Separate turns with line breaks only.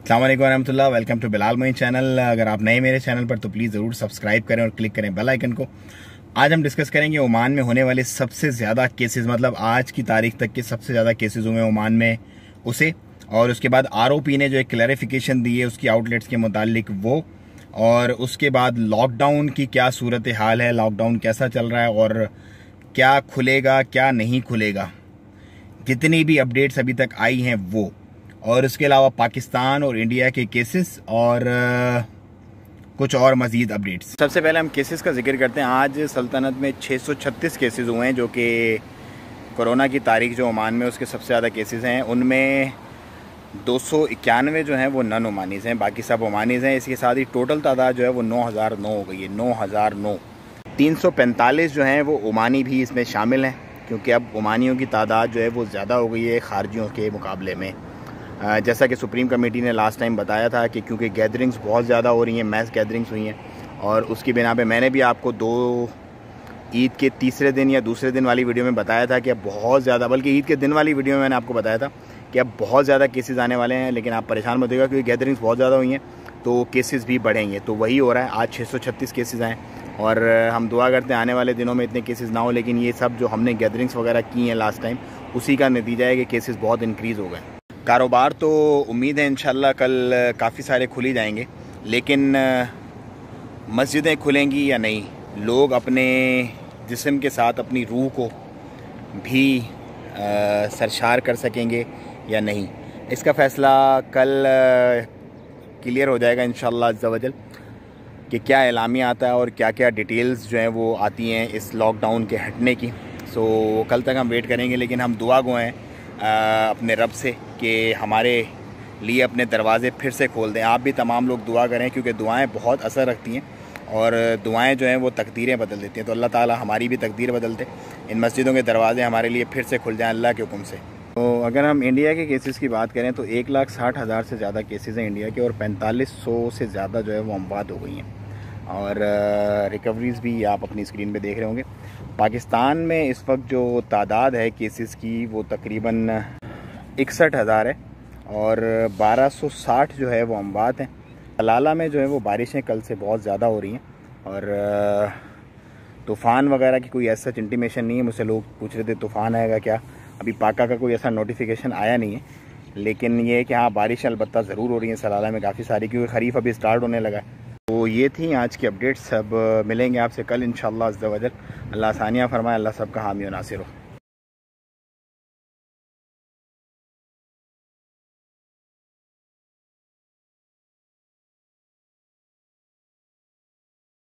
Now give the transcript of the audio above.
अस्सलाम वालेकुम रहमतुल्लाह। Welcome to Bilal Moin channel. अगर आप नए मेरे चैनल पर तो प्लीज़ ज़रूर सब्सक्राइब करें और क्लिक करें बेल आइकन को। आज हम डिस्कस करेंगे ओमान में होने वाले सबसे ज़्यादा केसेस, मतलब आज की तारीख तक के सबसे ज़्यादा केसेस हुए ओमान में उसे, और उसके बाद आरओपी ने जो एक क्लैरिफिकेशन दी है उसकी आउटलेट्स के मुतालिक वो, और उसके बाद लॉकडाउन की क्या सूरत हाल है, लॉकडाउन कैसा चल रहा है और क्या खुलेगा क्या नहीं खुलेगा, जितनी भी अपडेट्स अभी तक आई हैं वो, और इसके अलावा पाकिस्तान और इंडिया के केसेस और कुछ और मज़ीद अपडेट्स। सबसे पहले हम केसेस का जिक्र करते हैं। आज सल्तनत में 636 केसेस हुए हैं, जो कि कोरोना की तारीख जो ओमान में उसके सबसे ज़्यादा केसेस हैं। उनमें 291 जो हैं वो नन ओमानीज़ हैं, बाकी सब ओमानीज़ हैं। इसके साथ ही टोटल तादाद जो है वो 9009 हो गई है, 9009। 345 जो हैं वो ओमानी भी इसमें शामिल हैं, क्योंकि अब ओमानियों की तादाद जो है वो ज़्यादा हो गई है खारजियों के मुकाबले में। जैसा कि सुप्रीम कमेटी ने लास्ट टाइम बताया था कि क्योंकि गैदरिंग्स बहुत ज़्यादा हो रही हैं, मैस गैदरिंग्स हुई हैं, और उसकी बिना पे मैंने भी आपको ईद के तीसरे दिन या दूसरे दिन वाली वीडियो में बताया था कि अब बहुत ज़्यादा, बल्कि ईद के दिन वाली वीडियो में मैंने आपको बताया था कि अब बहुत ज़्यादा केसेस आने वाले हैं। लेकिन आप परेशान मत होइएगा, क्योंकि गैदरिंग्स बहुत ज़्यादा हुई हैं तो केसेस भी बढ़ेंगे। तो वही हो रहा है, आज 636 केसेस आए, और हम दुआ करते हैं आने वाले दिनों में इतने केसेस ना हो। लेकिन ये सब जो हमने गैदरिंग्स वगैरह की हैं लास्ट टाइम, उसी का नतीजा है कि केसेस बहुत इंक्रीज़ हो गए। कारोबार तो उम्मीद है इंशाल्लाह कल काफ़ी सारे खुल ही जाएंगे, लेकिन मस्जिदें खुलेंगी या नहीं, लोग अपने जिस्म के साथ अपनी रूह को भी सरशार कर सकेंगे या नहीं, इसका फ़ैसला कल क्लियर हो जाएगा इंशाल्लाह अज़्ज़ा वजल, कि क्या एलामिया आता है और क्या क्या डिटेल्स जो हैं वो आती हैं इस लॉकडाउन के हटने की। सो कल तक हम वेट करेंगे, लेकिन हम दुआ गो हैं अपने रब से कि हमारे लिए अपने दरवाज़े फिर से खोल दें। आप भी तमाम लोग दुआ करें, क्योंकि दुआएं बहुत असर रखती हैं और दुआएं जो हैं वो तकदीरें बदल देती हैं। तो अल्लाह ताला हमारी भी तकदीर बदल दे, इन मस्जिदों के दरवाज़े हमारे लिए फिर से खुल जाएँ अल्लाह के हुक्म से। तो अगर हम इंडिया के केसेस की बात करें तो 1,60,000 से ज़्यादा केसेस हैं इंडिया के, और 4500 से ज़्यादा जो है वो अमवात हो गई हैं, और रिकवरीज़ भी आप अपनी स्क्रीन पे देख रहे होंगे। पाकिस्तान में इस वक्त जो तादाद है केसेस की वो तकरीबन 61,000 है, और 1260 जो है वो अमवात हैं। सलाला में जो है वो बारिशें कल से बहुत ज़्यादा हो रही हैं, और तूफ़ान वगैरह की कोई ऐसा इंटीमेशन नहीं है। मुझसे लोग पूछ रहे थे तूफ़ान आएगा क्या, अभी पाका का कोई ऐसा नोटिफिकेशन आया नहीं है, लेकिन ये है कि हाँ बारिश अलबत्ता ज़रूर हो रही है सलाला में काफ़ी सारी, क्योंकि खरीफ अभी स्टार्ट होने लगा है। तो ये थी आज की अपडेट्स। अब मिलेंगे आपसे कल इंशाल्लाह अज़्ज़ा वजल। अल्लाह आसानियाँ फरमाए, अल्लाह सबका हामी व नासिर हो।